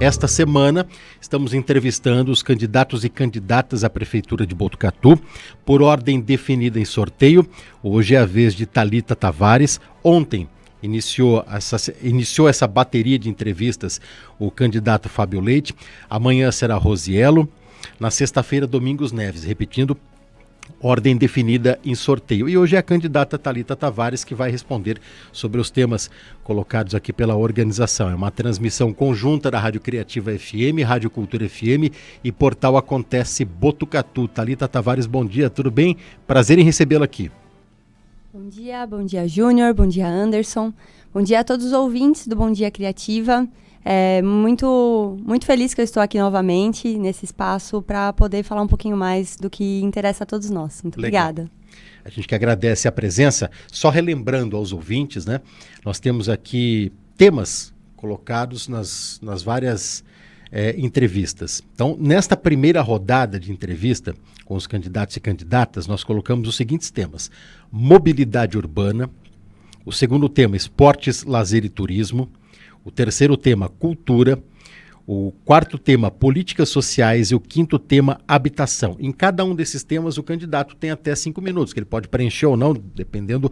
Esta semana, estamos entrevistando os candidatos e candidatas à Prefeitura de Botucatu, por ordem definida em sorteio. Hoje é a vez de Thalita Tavares. Ontem iniciou essa bateria de entrevistas o candidato Fábio Leite. Amanhã será Rosiello. Na sexta-feira, Domingos Neves, repetindo, ordem definida em sorteio. E hoje é a candidata Thalita Tavares que vai responder sobre os temas colocados aqui pela organização. É uma transmissão conjunta da Rádio Criativa FM, Rádio Cultura FM e Portal Acontece Botucatu. Thalita Tavares, bom dia, tudo bem? Prazer em recebê-la aqui. Bom dia Júnior, bom dia Anderson, bom dia a todos os ouvintes do Bom Dia Criativa. Muito feliz que eu estou aqui novamente nesse espaço para poder falar um pouquinho mais do que interessa a todos nós. Muito obrigada. A gente que agradece a presença. Só relembrando aos ouvintes, né? Nós temos aqui temas colocados nas várias entrevistas. Então, nesta primeira rodada de entrevista com os candidatos e candidatas, nós colocamos os seguintes temas: mobilidade urbana, o segundo tema, esportes, lazer e turismo, o terceiro tema, cultura, o quarto tema, políticas sociais e o quinto tema, habitação. Em cada um desses temas, o candidato tem até 5 minutos, que ele pode preencher ou não, dependendo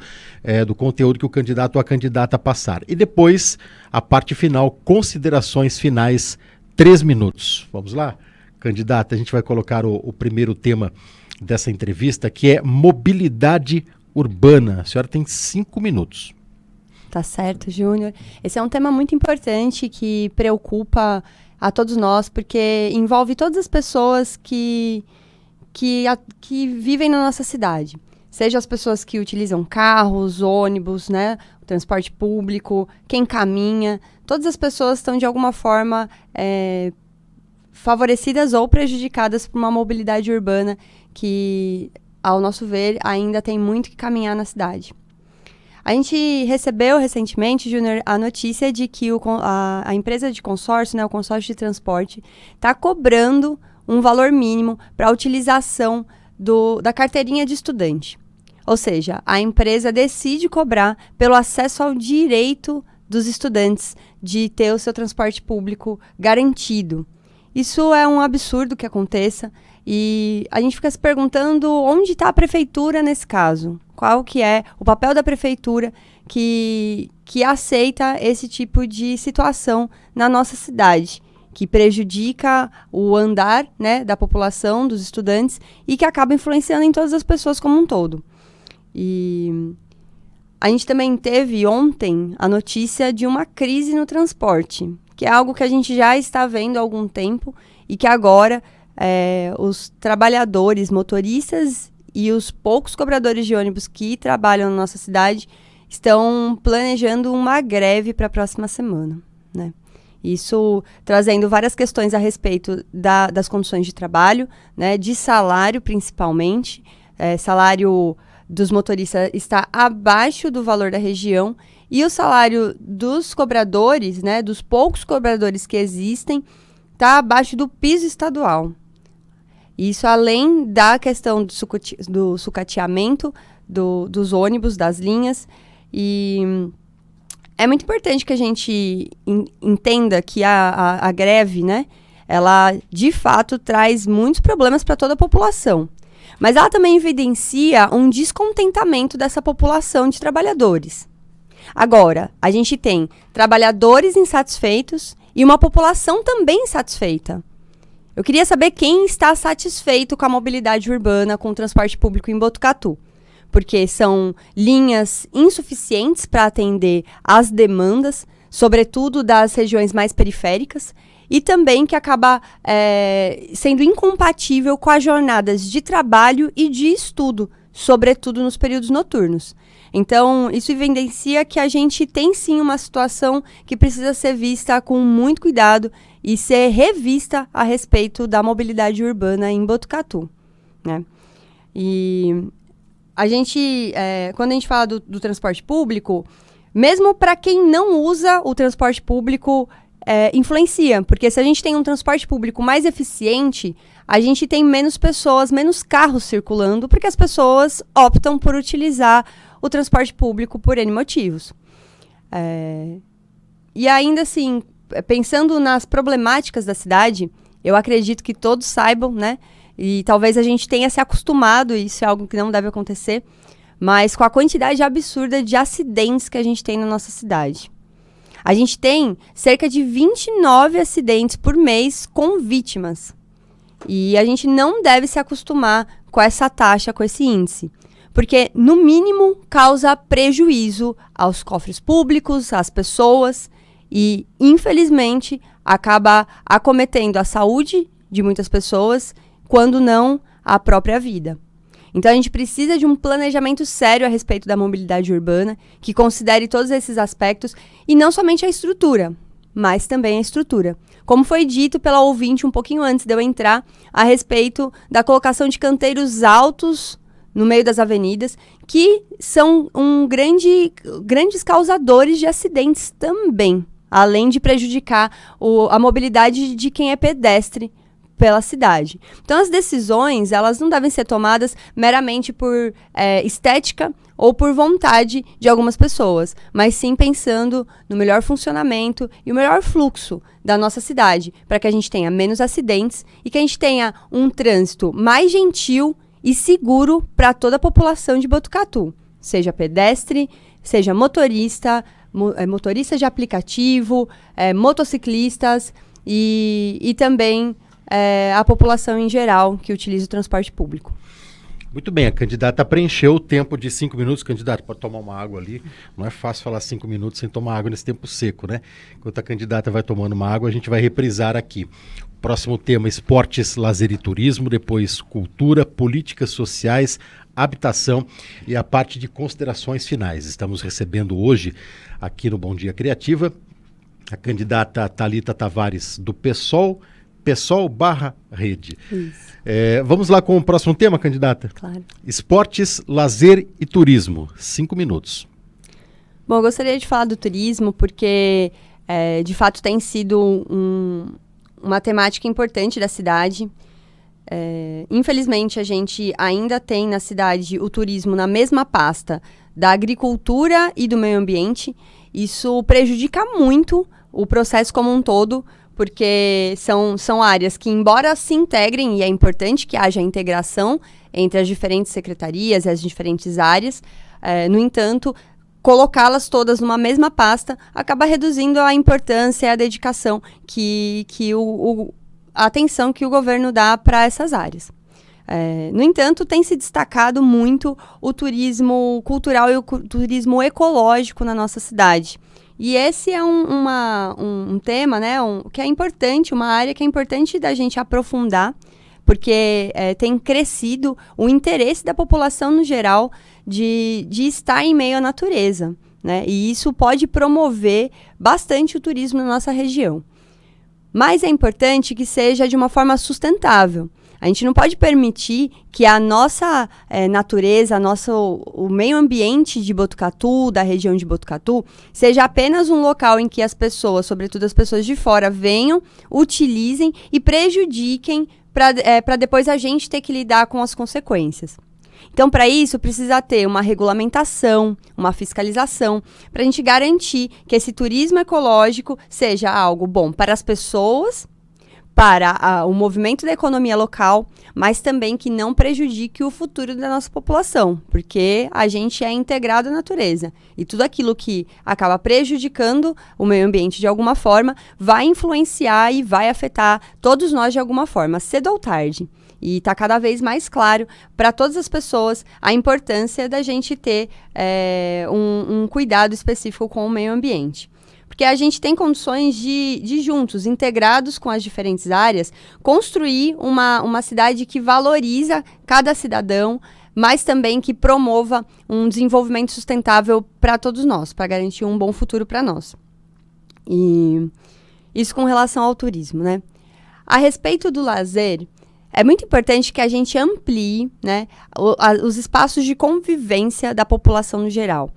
do conteúdo que o candidato ou a candidata passar. E depois, a parte final, considerações finais, 3 minutos. Vamos lá? Candidata, a gente vai colocar o primeiro tema dessa entrevista, que é mobilidade urbana. A senhora tem 5 minutos. Tá certo, Júnior. Esse é um tema muito importante que preocupa a todos nós, porque envolve todas as pessoas que vivem na nossa cidade. Seja as pessoas que utilizam carros, ônibus, né, o transporte público, quem caminha. Todas as pessoas estão, de alguma forma, favorecidas ou prejudicadas por uma mobilidade urbana que, ao nosso ver, ainda tem muito que caminhar na cidade. A gente recebeu recentemente, Júnior, a notícia de que a empresa de consórcio, né, o consórcio de transporte, está cobrando um valor mínimo para a utilização da carteirinha de estudante. Ou seja, a empresa decide cobrar pelo acesso ao direito dos estudantes de ter o seu transporte público garantido. Isso é um absurdo que aconteça e a gente fica se perguntando onde está a prefeitura nesse caso. Qual que é o papel da prefeitura que aceita esse tipo de situação na nossa cidade, que prejudica o andar, né, da população, dos estudantes, e que acaba influenciando em todas as pessoas como um todo. E a gente também teve ontem a notícia de uma crise no transporte, que é algo que a gente já está vendo há algum tempo e que agora os trabalhadores, motoristas e os poucos cobradores de ônibus que trabalham na nossa cidade estão planejando uma greve para a próxima semana, né? Isso trazendo várias questões a respeito das condições de trabalho, né, de salário principalmente. Salário dos motoristas está abaixo do valor da região e o salário dos cobradores, né, dos poucos cobradores que existem, está abaixo do piso estadual. Isso além da questão do sucateamento dos ônibus, das linhas. E é muito importante que a gente entenda que a greve, né, ela de fato traz muitos problemas para toda a população. Mas ela também evidencia um descontentamento dessa população de trabalhadores. Agora, a gente tem trabalhadores insatisfeitos e uma população também insatisfeita. Eu queria saber quem está satisfeito com a mobilidade urbana, com o transporte público em Botucatu. Porque são linhas insuficientes para atender às demandas, sobretudo das regiões mais periféricas, e também que acaba sendo incompatível com as jornadas de trabalho e de estudo, sobretudo nos períodos noturnos. Então, isso evidencia que a gente tem sim uma situação que precisa ser vista com muito cuidado e ser revista a respeito da mobilidade urbana em Botucatu, né? E a gente, quando a gente fala do transporte público, mesmo para quem não usa o transporte público, influencia, porque se a gente tem um transporte público mais eficiente, a gente tem menos pessoas, menos carros circulando, porque as pessoas optam por utilizar o transporte público por N motivos. E ainda assim, pensando nas problemáticas da cidade, eu acredito que todos saibam, né? E talvez a gente tenha se acostumado, e isso é algo que não deve acontecer, mas com a quantidade absurda de acidentes que a gente tem na nossa cidade. A gente tem cerca de 29 acidentes por mês com vítimas. E a gente não deve se acostumar com essa taxa, com esse índice. Porque, no mínimo, causa prejuízo aos cofres públicos, às pessoas e, infelizmente, acaba acometendo a saúde de muitas pessoas, quando não a própria vida. Então, a gente precisa de um planejamento sério a respeito da mobilidade urbana, que considere todos esses aspectos, e não somente a estrutura, mas também a estrutura. Como foi dito pela ouvinte um pouquinho antes de eu entrar, a respeito da colocação de canteiros altos no meio das avenidas, que são grandes causadores de acidentes também, além de prejudicar a mobilidade de quem é pedestre pela cidade. Então, as decisões, elas não devem ser tomadas meramente por estética ou por vontade de algumas pessoas, mas sim pensando no melhor funcionamento e o melhor fluxo da nossa cidade, para que a gente tenha menos acidentes e que a gente tenha um trânsito mais gentil e seguro para toda a população de Botucatu, seja pedestre, seja motorista, motorista de aplicativo, motociclistas e também a população em geral que utiliza o transporte público. Muito bem, a candidata preencheu o tempo de 5 minutos. Candidata, pode tomar uma água ali. Não é fácil falar 5 minutos sem tomar água nesse tempo seco, né? Enquanto a candidata vai tomando uma água, a gente vai reprisar aqui. Próximo tema, esportes, lazer e turismo. Depois, cultura, políticas sociais, habitação e a parte de considerações finais. Estamos recebendo hoje, aqui no Bom Dia Criativa, a candidata Thalita Tavares, do PSOL/Rede. Vamos lá com o próximo tema, candidata? Claro. Esportes, lazer e turismo. 5 minutos. Bom, eu gostaria de falar do turismo porque, de fato, tem sido uma temática importante da cidade. Infelizmente, a gente ainda tem na cidade o turismo na mesma pasta da agricultura e do meio ambiente. Isso prejudica muito o processo como um todo, porque são áreas que, embora se integrem, e é importante que haja integração entre as diferentes secretarias e as diferentes áreas, no entanto, colocá-las todas numa mesma pasta acaba reduzindo a importância e a dedicação a atenção que o governo dá para essas áreas. No entanto, tem se destacado muito o turismo cultural e o turismo ecológico na nossa cidade. E esse é um tema, né, que é importante, uma área que é importante da gente aprofundar, porque tem crescido o interesse da população no geral de estar em meio à natureza, né? E isso pode promover bastante o turismo na nossa região. Mas é importante que seja de uma forma sustentável. A gente não pode permitir que a nossa natureza, o meio ambiente de Botucatu, da região de Botucatu, seja apenas um local em que as pessoas, sobretudo as pessoas de fora, venham, utilizem e prejudiquem para depois a gente ter que lidar com as consequências. Então, para isso, precisa ter uma regulamentação, uma fiscalização, para a gente garantir que esse turismo ecológico seja algo bom para as pessoas, para o movimento da economia local, mas também que não prejudique o futuro da nossa população, porque a gente é integrado à natureza. E tudo aquilo que acaba prejudicando o meio ambiente de alguma forma vai influenciar e vai afetar todos nós de alguma forma, cedo ou tarde. E está cada vez mais claro para todas as pessoas a importância da gente ter um cuidado específico com o meio ambiente. Porque a gente tem condições de juntos, integrados com as diferentes áreas, construir uma cidade que valoriza cada cidadão, mas também que promova um desenvolvimento sustentável para todos nós, para garantir um bom futuro para nós. E isso com relação ao turismo, né? A respeito do lazer, é muito importante que a gente amplie, né, os espaços de convivência da população no geral.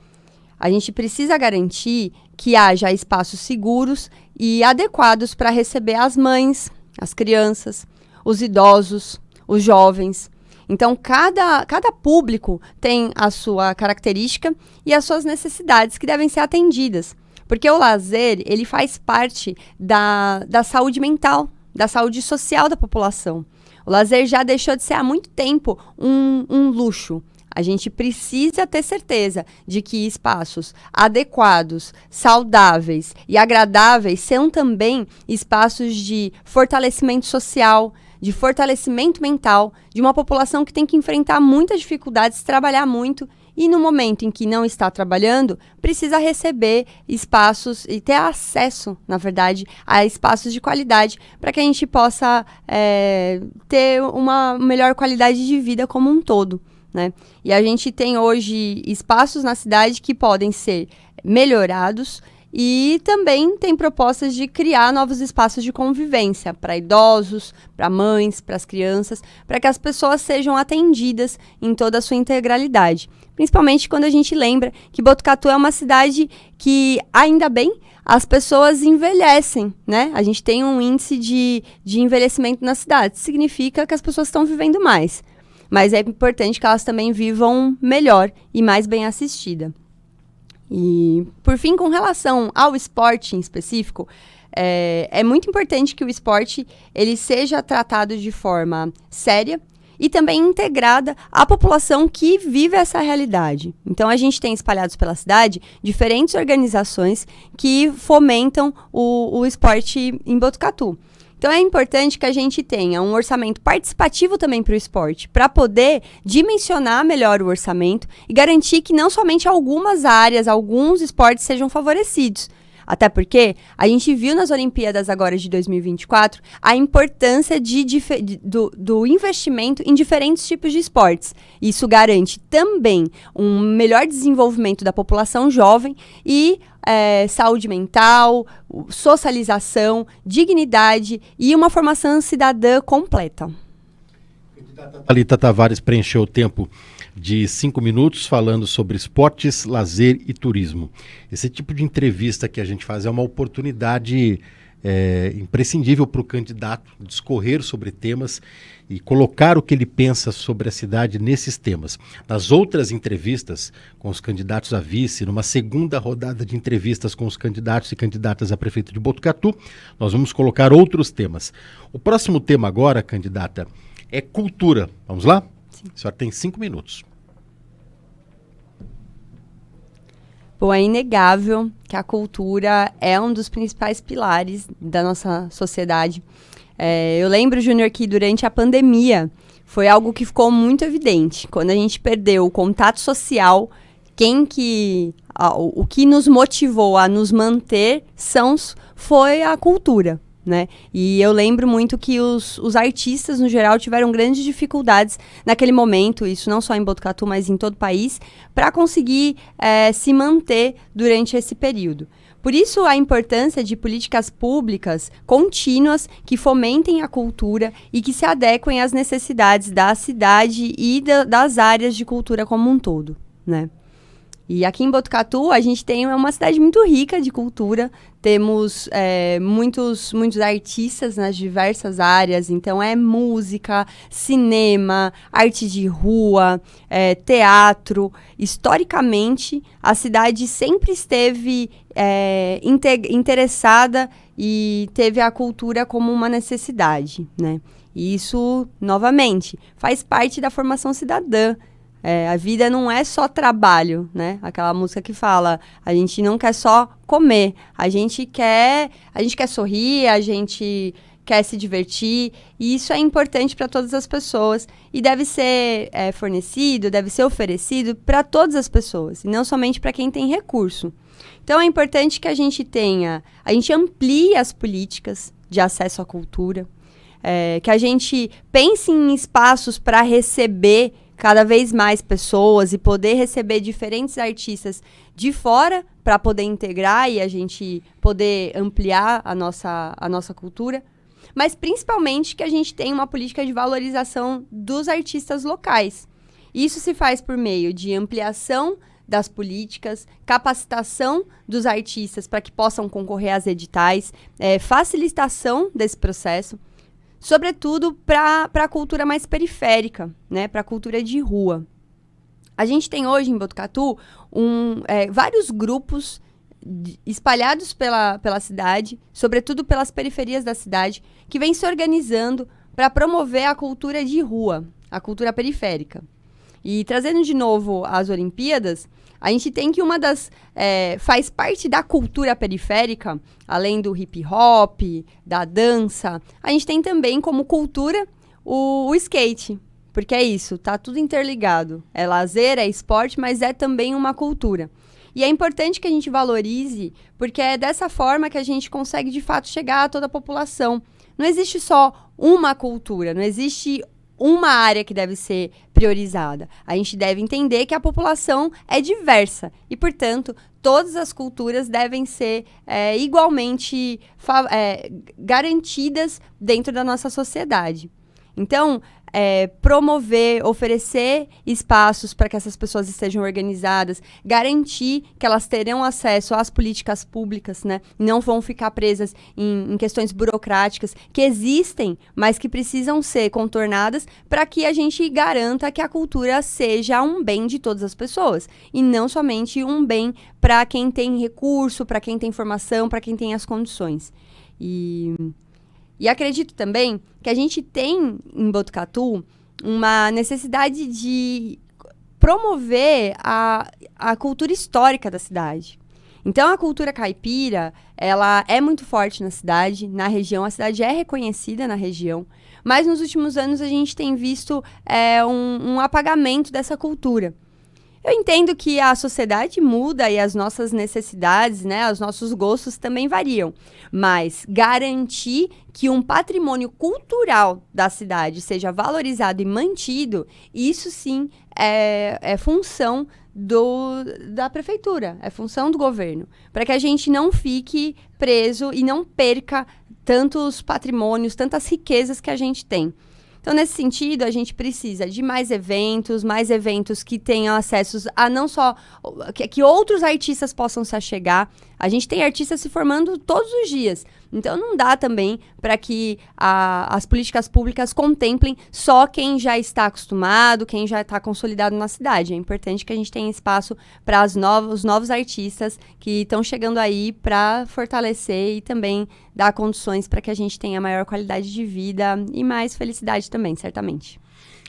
A gente precisa garantir que haja espaços seguros e adequados para receber as mães, as crianças, os idosos, os jovens. Então, cada público tem a sua característica e as suas necessidades que devem ser atendidas. Porque o lazer, ele faz parte da saúde mental, da saúde social da população. O lazer já deixou de ser há muito tempo um luxo. A gente precisa ter certeza de que espaços adequados, saudáveis e agradáveis são também espaços de fortalecimento social, de fortalecimento mental, de uma população que tem que enfrentar muitas dificuldades, trabalhar muito e no momento em que não está trabalhando, precisa receber espaços e ter acesso, na verdade, a espaços de qualidade para que a gente possa ter uma melhor qualidade de vida como um todo, né? E a gente tem hoje espaços na cidade que podem ser melhorados e também tem propostas de criar novos espaços de convivência para idosos, para mães, para as crianças, para que as pessoas sejam atendidas em toda a sua integralidade. Principalmente quando a gente lembra que Botucatu é uma cidade que, ainda bem, as pessoas envelhecem, né? A gente tem um índice de envelhecimento na cidade. Significa que as pessoas estão vivendo mais. Mas é importante que elas também vivam melhor e mais bem assistidas. E, por fim, com relação ao esporte em específico, é muito importante que o esporte ele seja tratado de forma séria e também integrada à população que vive essa realidade. Então, a gente tem espalhados pela cidade diferentes organizações que fomentam o esporte em Botucatu. Então, é importante que a gente tenha um orçamento participativo também para o esporte, para poder dimensionar melhor o orçamento e garantir que não somente algumas áreas, alguns esportes sejam favorecidos. Até porque a gente viu nas Olimpíadas agora de 2024 a importância do investimento em diferentes tipos de esportes. Isso garante também um melhor desenvolvimento da população jovem e saúde mental, socialização, dignidade e uma formação cidadã completa. Thalita Tavares preencheu o tempo de 5 minutos falando sobre esportes, lazer e turismo. Esse tipo de entrevista que a gente faz é uma oportunidade imprescindível para o candidato discorrer sobre temas e colocar o que ele pensa sobre a cidade nesses temas. Nas outras entrevistas com os candidatos a vice, numa segunda rodada de entrevistas com os candidatos e candidatas a prefeito de Botucatu, nós vamos colocar outros temas. O próximo tema agora, candidata, é cultura. Vamos lá? Sim. A senhora tem 5 minutos. Bom, é inegável que a cultura é um dos principais pilares da nossa sociedade. Eu lembro, Júnior, que durante a pandemia foi algo que ficou muito evidente. Quando a gente perdeu o contato social, o que nos motivou a nos manter sãos foi a cultura, né? E eu lembro muito que os artistas, no geral, tiveram grandes dificuldades naquele momento, isso não só em Botucatu, mas em todo o país, para conseguir se manter durante esse período. Por isso, a importância de políticas públicas contínuas que fomentem a cultura e que se adequem às necessidades da cidade e das áreas de cultura como um todo, né? E aqui em Botucatu, a gente tem uma cidade muito rica de cultura, temos muitos artistas nas diversas áreas, então é música, cinema, arte de rua, teatro. Historicamente, a cidade sempre esteve interessada e teve a cultura como uma necessidade, né? E isso, novamente, faz parte da formação cidadã. A vida não é só trabalho, né? Aquela música que fala, a gente não quer só comer, a gente quer sorrir, a gente quer se divertir, e isso é importante para todas as pessoas e deve ser fornecido, deve ser oferecido para todas as pessoas, e não somente para quem tem recurso. Então é importante que a gente amplie as políticas de acesso à cultura, que a gente pense em espaços para receber cada vez mais pessoas e poder receber diferentes artistas de fora para poder integrar e a gente poder ampliar a nossa cultura, mas principalmente que a gente tenha uma política de valorização dos artistas locais. Isso se faz por meio de ampliação das políticas, capacitação dos artistas para que possam concorrer às editais, facilitação desse processo, sobretudo para a cultura mais periférica, né, para a cultura de rua. A gente tem hoje em Botucatu vários grupos espalhados pela cidade, sobretudo pelas periferias da cidade, que vem se organizando para promover a cultura de rua, a cultura periférica. E trazendo de novo as Olimpíadas, a gente tem que faz parte da cultura periférica, além do hip hop, da dança, a gente tem também como cultura o skate. Porque é isso, tá tudo interligado. É lazer, é esporte, mas é também uma cultura. E é importante que a gente valorize, porque é dessa forma que a gente consegue, de fato, chegar a toda a população. Não existe só uma cultura, não existe uma área que deve ser priorizada. A gente deve entender que a população é diversa e, portanto, todas as culturas devem ser igualmente garantidas dentro da nossa sociedade. Então, promover, oferecer espaços para que essas pessoas estejam organizadas, garantir que elas terão acesso às políticas públicas, né? Não vão ficar presas em questões burocráticas que existem, mas que precisam ser contornadas para que a gente garanta que a cultura seja um bem de todas as pessoas e não somente um bem para quem tem recurso, para quem tem formação, para quem tem as condições. E acredito também que a gente tem em Botucatu uma necessidade de promover a cultura histórica da cidade. Então, a cultura caipira, ela é muito forte na cidade, na região. A cidade é reconhecida na região. Mas, nos últimos anos, a gente tem visto um apagamento dessa cultura. Eu entendo que a sociedade muda e as nossas necessidades, né, os nossos gostos também variam. Mas garantir que um patrimônio cultural da cidade seja valorizado e mantido, isso sim é função da prefeitura, é função do governo. Para que a gente não fique preso e não perca tantos patrimônios, tantas riquezas que a gente tem. Então, nesse sentido, a gente precisa de mais eventos que tenham acessos a não só... que outros artistas possam se achegar. A gente tem artistas se formando todos os dias. Então, não dá também para que as políticas públicas contemplem só quem já está acostumado, quem já está consolidado na cidade. É importante que a gente tenha espaço para os novos artistas que estão chegando aí para fortalecer e também dar condições para que a gente tenha maior qualidade de vida e mais felicidade também, certamente.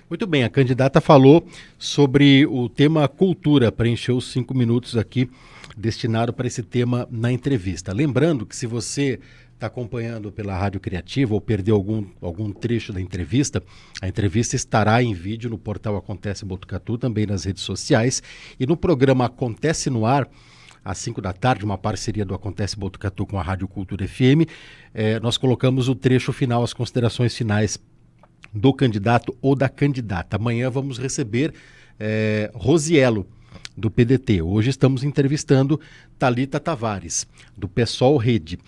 Muito bem, a candidata falou sobre o tema cultura, preencheu os 5 minutos aqui destinado para esse tema na entrevista. Lembrando que se você está acompanhando pela Rádio Criativa ou perdeu algum trecho da entrevista, a entrevista estará em vídeo no portal Acontece Botucatu, também nas redes sociais, e no programa Acontece no Ar, às 5 da tarde, uma parceria do Acontece Botucatu com a Rádio Cultura FM, nós colocamos o trecho final, as considerações finais do candidato ou da candidata. Amanhã vamos receber Rosielo, do PDT. Hoje estamos entrevistando Thalita Tavares, do PSOL Rede.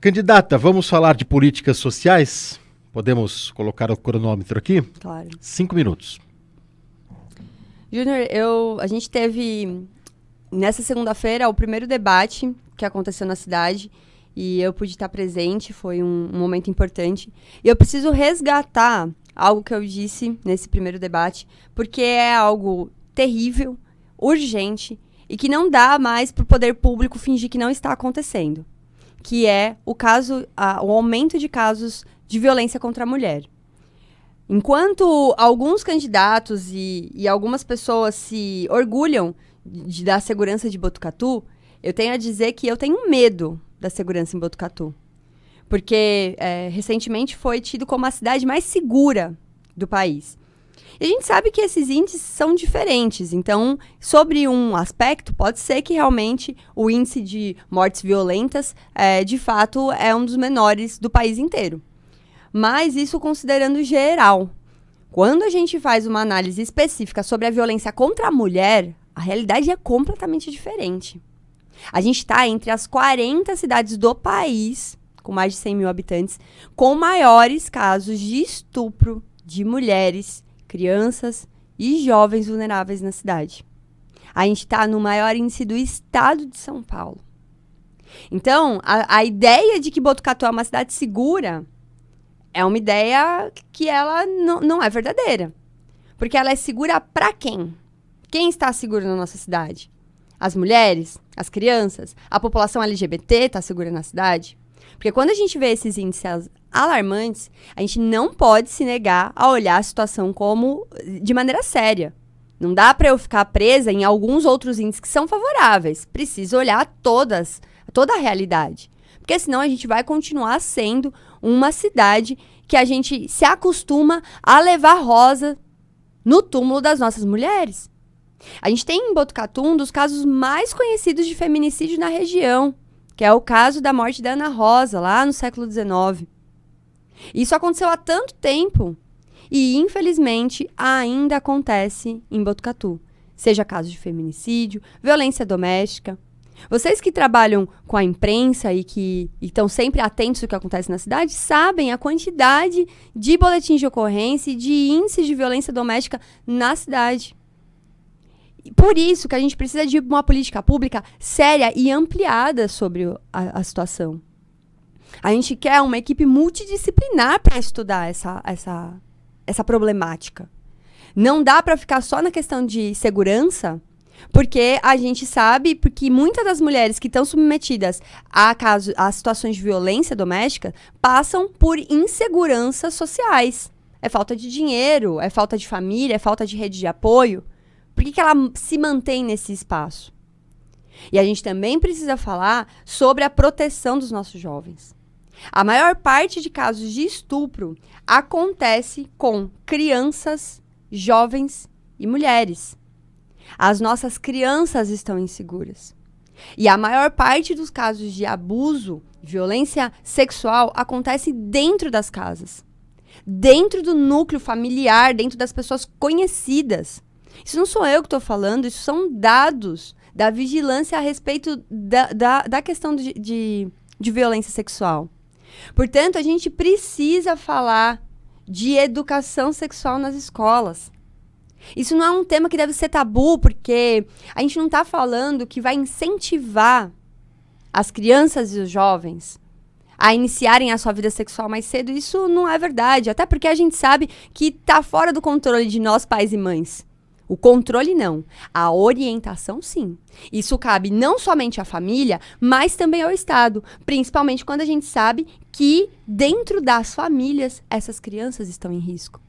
Candidata, vamos falar de políticas sociais? Podemos colocar o cronômetro aqui? Claro. 5 minutos. Júnior, a gente teve nessa segunda-feira o primeiro debate que aconteceu na cidade e eu pude estar presente, foi um momento importante. E eu preciso resgatar algo que eu disse nesse primeiro debate, porque é algo terrível, urgente e que não dá mais para o poder público fingir que não está acontecendo, que é o aumento de casos de violência contra a mulher. Enquanto alguns candidatos e algumas pessoas se orgulham da segurança de Botucatu, eu tenho a dizer que eu tenho medo da segurança em Botucatu. Porque recentemente foi tido como a cidade mais segura do país. E a gente sabe que esses índices são diferentes. Então, sobre um aspecto, pode ser que realmente o índice de mortes violentas, de fato, é um dos menores do país inteiro. Mas isso considerando geral. Quando a gente faz uma análise específica sobre a violência contra a mulher, a realidade é completamente diferente. A gente está entre as 40 cidades do país, com mais de 100 mil habitantes, com maiores casos de estupro de mulheres, crianças e jovens vulneráveis na cidade. A gente está no maior índice do estado de São Paulo. Então, a ideia de que Botucatu é uma cidade segura é uma ideia que ela não é verdadeira. Porque ela é segura para quem? Quem está seguro na nossa cidade? As mulheres, as crianças, a população LGBT está segura na cidade? Porque quando a gente vê esses índices alarmantes, a gente não pode se negar a olhar a situação de maneira séria. Não dá para eu ficar presa em alguns outros índices que são favoráveis. Preciso olhar toda a realidade. Porque senão a gente vai continuar sendo uma cidade que a gente se acostuma a levar rosa no túmulo das nossas mulheres. A gente tem em Botucatu um dos casos mais conhecidos de feminicídio na região, que é o caso da morte da Ana Rosa, lá no século XIX. Isso aconteceu há tanto tempo e, infelizmente, ainda acontece em Botucatu. Seja caso de feminicídio, violência doméstica. Vocês que trabalham com a imprensa e que estão sempre atentos ao que acontece na cidade, sabem a quantidade de boletins de ocorrência e de índices de violência doméstica na cidade. Por isso que a gente precisa de uma política pública séria e ampliada sobre a situação. A gente quer uma equipe multidisciplinar para estudar essa problemática. Não dá para ficar só na questão de segurança, porque a gente sabe que muitas das mulheres que estão submetidas a situações de violência doméstica passam por inseguranças sociais. É falta de dinheiro, é falta de família, é falta de rede de apoio. Por que ela se mantém nesse espaço? E a gente também precisa falar sobre a proteção dos nossos jovens. A maior parte de casos de estupro acontece com crianças, jovens e mulheres. As nossas crianças estão inseguras. E a maior parte dos casos de abuso, violência sexual, acontece dentro das casas. Dentro do núcleo familiar, dentro das pessoas conhecidas. Isso não sou eu que estou falando, isso são dados da vigilância a respeito da questão de violência sexual. Portanto, a gente precisa falar de educação sexual nas escolas. Isso não é um tema que deve ser tabu, porque a gente não está falando que vai incentivar as crianças e os jovens a iniciarem a sua vida sexual mais cedo. Isso não é verdade, até porque a gente sabe que está fora do controle de nós, pais e mães. O controle não, a orientação sim. Isso cabe não somente à família, mas também ao Estado, principalmente quando a gente sabe que dentro das famílias essas crianças estão em risco.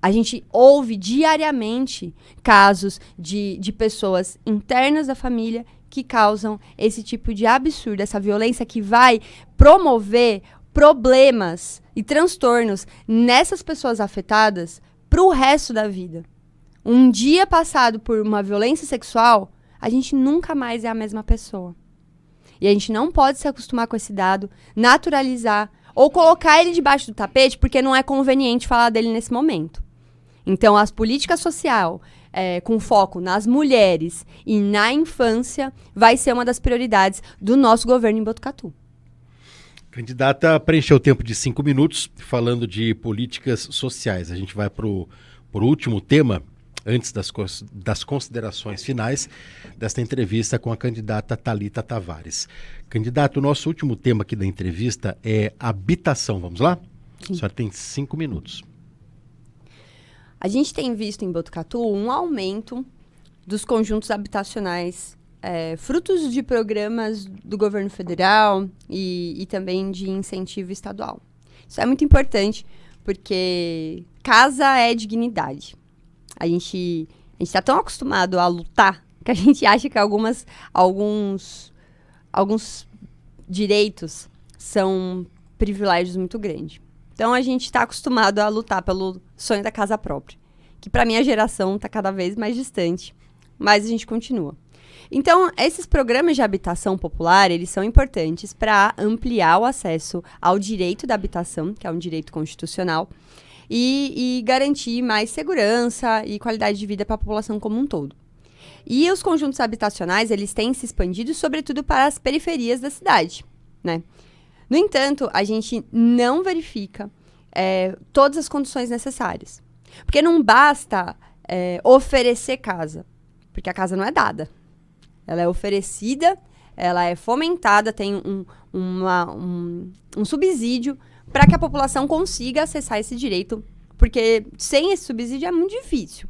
A gente ouve diariamente casos de pessoas internas da família que causam esse tipo de absurdo, essa violência que vai promover problemas e transtornos nessas pessoas afetadas para o resto da vida. Um dia passado por uma violência sexual, a gente nunca mais é a mesma pessoa. E a gente não pode se acostumar com esse dado, naturalizar ou colocar ele debaixo do tapete porque não é conveniente falar dele nesse momento. Então, as políticas sociais com foco nas mulheres e na infância vai ser uma das prioridades do nosso governo em Botucatu. Candidata, preencheu o tempo de 5 minutos falando de políticas sociais. A gente vai para o último tema, antes das considerações finais desta entrevista com a candidata Thalita Tavares. Candidato, o nosso último tema aqui da entrevista é habitação. Vamos lá? Sim. A senhora tem 5 minutos. A gente tem visto em Botucatu um aumento dos conjuntos habitacionais, frutos de programas do governo federal e também de incentivo estadual. Isso é muito importante, porque casa é dignidade. A gente está tão acostumado a lutar que a gente acha que alguns direitos são privilégios muito grandes. Então, a gente está acostumado a lutar pelo sonho da casa própria, que para minha geração está cada vez mais distante, mas a gente continua. Então, esses programas de habitação popular, eles são importantes para ampliar o acesso ao direito da habitação, que é um direito constitucional, e garantir mais segurança e qualidade de vida para a população como um todo. E os conjuntos habitacionais, eles têm se expandido, sobretudo para as periferias da cidade, né? No entanto, a gente não verifica todas as condições necessárias. Porque não basta oferecer casa, porque a casa não é dada. Ela é oferecida, ela é fomentada, tem um subsídio para que a população consiga acessar esse direito, porque sem esse subsídio é muito difícil.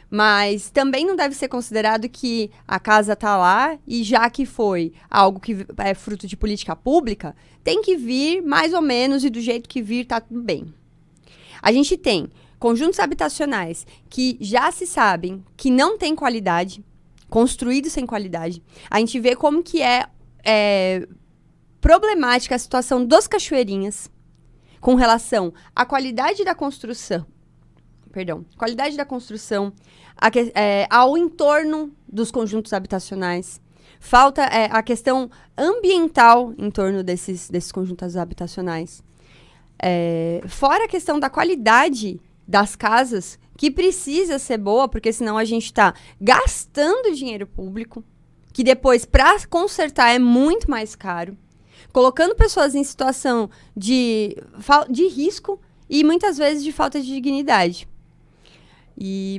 Mas também não deve ser considerado que a casa está lá e já que foi algo que é fruto de política pública, tem que vir mais ou menos e do jeito que vir está tudo bem. A gente tem conjuntos habitacionais que já se sabem que não tem qualidade, construídos sem qualidade. A gente vê como que é problemática a situação dos Cachoeirinhas com relação à qualidade da construção. Qualidade da construção, ao entorno dos conjuntos habitacionais. Falta a questão ambiental em torno desses conjuntos habitacionais. Fora a questão da qualidade das casas, que precisa ser boa, porque senão a gente está gastando dinheiro público, que depois, para consertar, é muito mais caro, colocando pessoas em situação de risco e muitas vezes de falta de dignidade.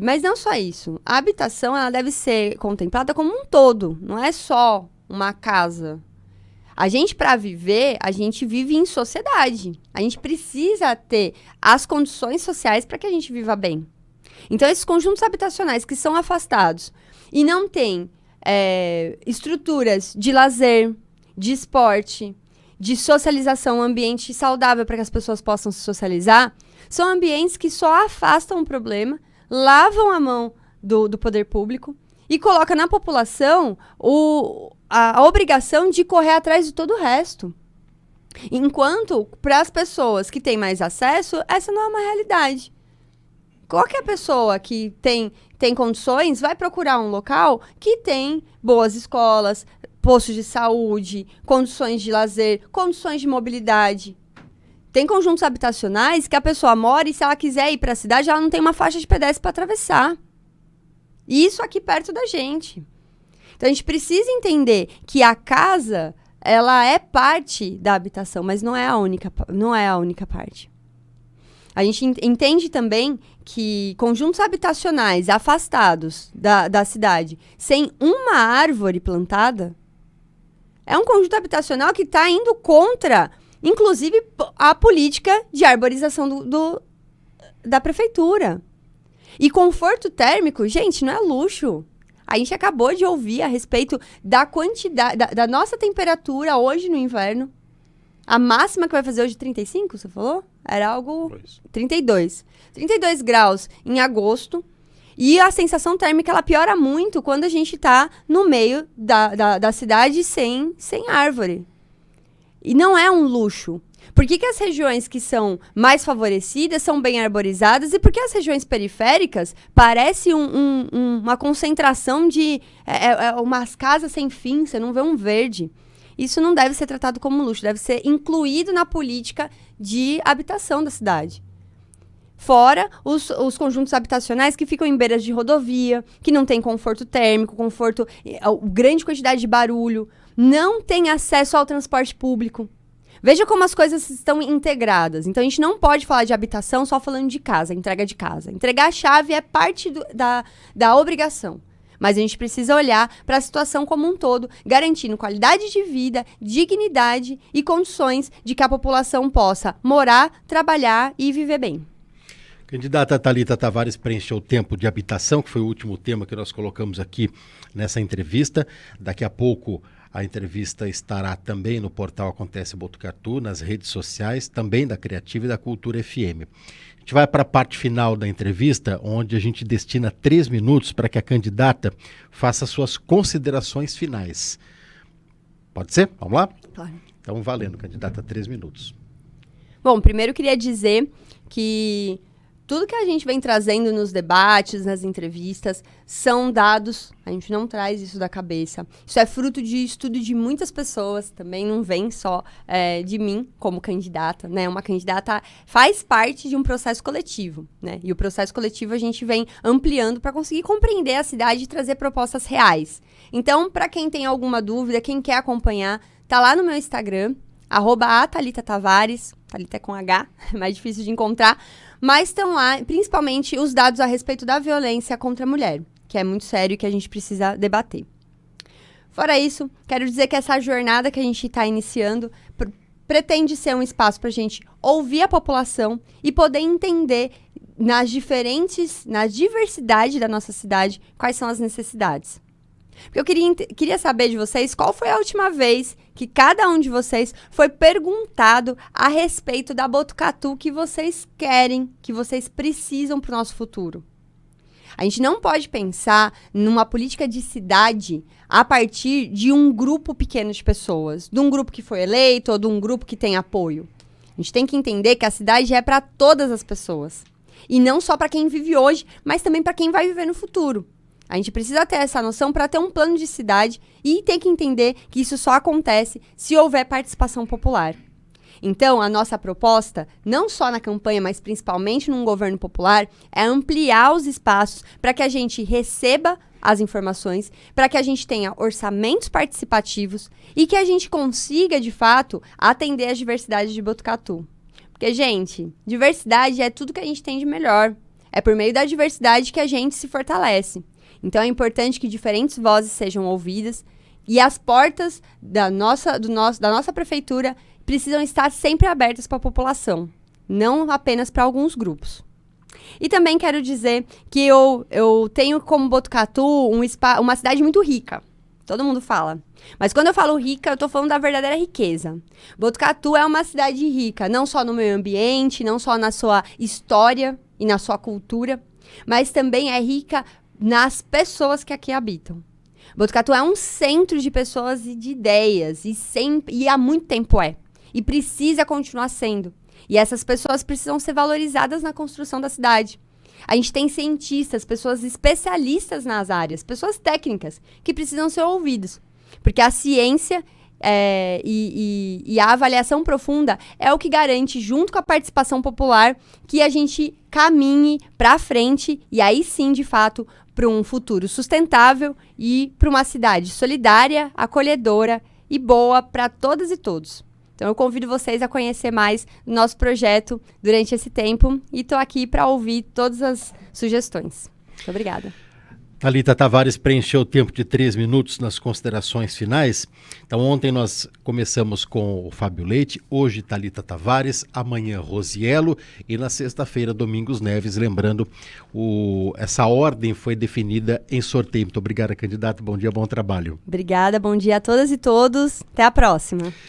Mas não só isso. A habitação ela deve ser contemplada como um todo, não é só uma casa. A gente, para viver, a gente vive em sociedade. A gente precisa ter as condições sociais para que a gente viva bem. Então, esses conjuntos habitacionais que são afastados e não têm estruturas de lazer, de esporte, de socialização, um ambiente saudável para que as pessoas possam se socializar, são ambientes que só afastam o problema, lavam a mão do poder público e colocam na população a obrigação de correr atrás de todo o resto. Enquanto, para as pessoas que têm mais acesso, essa não é uma realidade. Qualquer pessoa que tem condições vai procurar um local que tem boas escolas, postos de saúde, condições de lazer, condições de mobilidade. Tem conjuntos habitacionais que a pessoa mora e se ela quiser ir para a cidade, ela não tem uma faixa de pedestre para atravessar. E isso aqui perto da gente. Então, a gente precisa entender que a casa, ela é parte da habitação, mas não é a única parte. A gente entende também que conjuntos habitacionais afastados da cidade, sem uma árvore plantada, é um conjunto habitacional que está indo contra, inclusive, a política de arborização da prefeitura. E conforto térmico, gente, não é luxo. A gente acabou de ouvir a respeito da quantidade, da nossa temperatura hoje no inverno. A máxima que vai fazer hoje 35, você falou? Era algo... 32. 32 graus em agosto. E a sensação térmica, ela piora muito quando a gente está no meio da cidade sem árvore. E não é um luxo. Por que as regiões que são mais favorecidas são bem arborizadas e por que as regiões periféricas parece uma concentração de umas casas sem fim, você não vê um verde? Isso não deve ser tratado como luxo, deve ser incluído na política de habitação da cidade. Fora os conjuntos habitacionais que ficam em beiras de rodovia, que não tem conforto térmico, grande quantidade de barulho, não tem acesso ao transporte público. Veja como as coisas estão integradas. Então, a gente não pode falar de habitação só falando de casa, entrega de casa. Entregar a chave é parte da obrigação. Mas a gente precisa olhar para a situação como um todo, garantindo qualidade de vida, dignidade e condições de que a população possa morar, trabalhar e viver bem. Candidata Thalita Tavares preencheu o tempo de habitação, que foi o último tema que nós colocamos aqui nessa entrevista. Daqui a pouco a entrevista estará também no portal Acontece Botucatu, nas redes sociais, também da Criativa e da Cultura FM. A gente vai para a parte final da entrevista, onde a gente destina 3 minutos para que a candidata faça suas considerações finais. Pode ser? Vamos lá? Claro. Então, valendo, candidata, 3 minutos. Bom, primeiro eu queria dizer que tudo que a gente vem trazendo nos debates, nas entrevistas, são dados, a gente não traz isso da cabeça. Isso é fruto de estudo de muitas pessoas, também não vem só de mim como candidata, né? Uma candidata faz parte de um processo coletivo, né? E o processo coletivo a gente vem ampliando para conseguir compreender a cidade e trazer propostas reais. Então, para quem tem alguma dúvida, quem quer acompanhar, tá lá no meu Instagram, @atalitatavares, Thalita é com H, é mais difícil de encontrar, mas estão lá, principalmente, os dados a respeito da violência contra a mulher, que é muito sério e que a gente precisa debater. Fora isso, quero dizer que essa jornada que a gente está iniciando pretende ser um espaço para a gente ouvir a população e poder entender na diversidade da nossa cidade, quais são as necessidades. Porque eu queria saber de vocês qual foi a última vez que cada um de vocês foi perguntado a respeito da Botucatu que vocês querem, que vocês precisam para o nosso futuro. A gente não pode pensar numa política de cidade a partir de um grupo pequeno de pessoas, de um grupo que foi eleito ou de um grupo que tem apoio. A gente tem que entender que a cidade é para todas as pessoas. E não só para quem vive hoje, mas também para quem vai viver no futuro. A gente precisa ter essa noção para ter um plano de cidade e tem que entender que isso só acontece se houver participação popular. Então, a nossa proposta, não só na campanha, mas principalmente num governo popular, é ampliar os espaços para que a gente receba as informações, para que a gente tenha orçamentos participativos e que a gente consiga, de fato, atender as diversidades de Botucatu. Porque, gente, diversidade é tudo que a gente tem de melhor. É por meio da diversidade que a gente se fortalece. Então, é importante que diferentes vozes sejam ouvidas e as portas da nossa prefeitura precisam estar sempre abertas para a população, não apenas para alguns grupos. E também quero dizer que eu tenho como Botucatu uma cidade muito rica. Todo mundo fala. Mas quando eu falo rica, eu estou falando da verdadeira riqueza. Botucatu é uma cidade rica, não só no meio ambiente, não só na sua história e na sua cultura, mas também é rica nas pessoas que aqui habitam. Botucatu é um centro de pessoas e de ideias, e há muito tempo é. E precisa continuar sendo. E essas pessoas precisam ser valorizadas na construção da cidade. A gente tem cientistas, pessoas especialistas nas áreas, pessoas técnicas, que precisam ser ouvidas. Porque a ciência e a avaliação profunda é o que garante, junto com a participação popular, que a gente caminhe para frente e aí sim, de fato, para um futuro sustentável e para uma cidade solidária, acolhedora e boa para todas e todos. Então, eu convido vocês a conhecer mais do nosso projeto durante esse tempo e estou aqui para ouvir todas as sugestões. Muito obrigada. Thalita Tavares preencheu o tempo de 3 minutos nas considerações finais. Então, ontem nós começamos com o Fábio Leite, hoje Thalita Tavares, amanhã Rosiello e na sexta-feira Domingos Neves. Lembrando, essa ordem foi definida em sorteio. Muito obrigada, candidata. Bom dia, bom trabalho. Obrigada, bom dia a todas e todos. Até a próxima.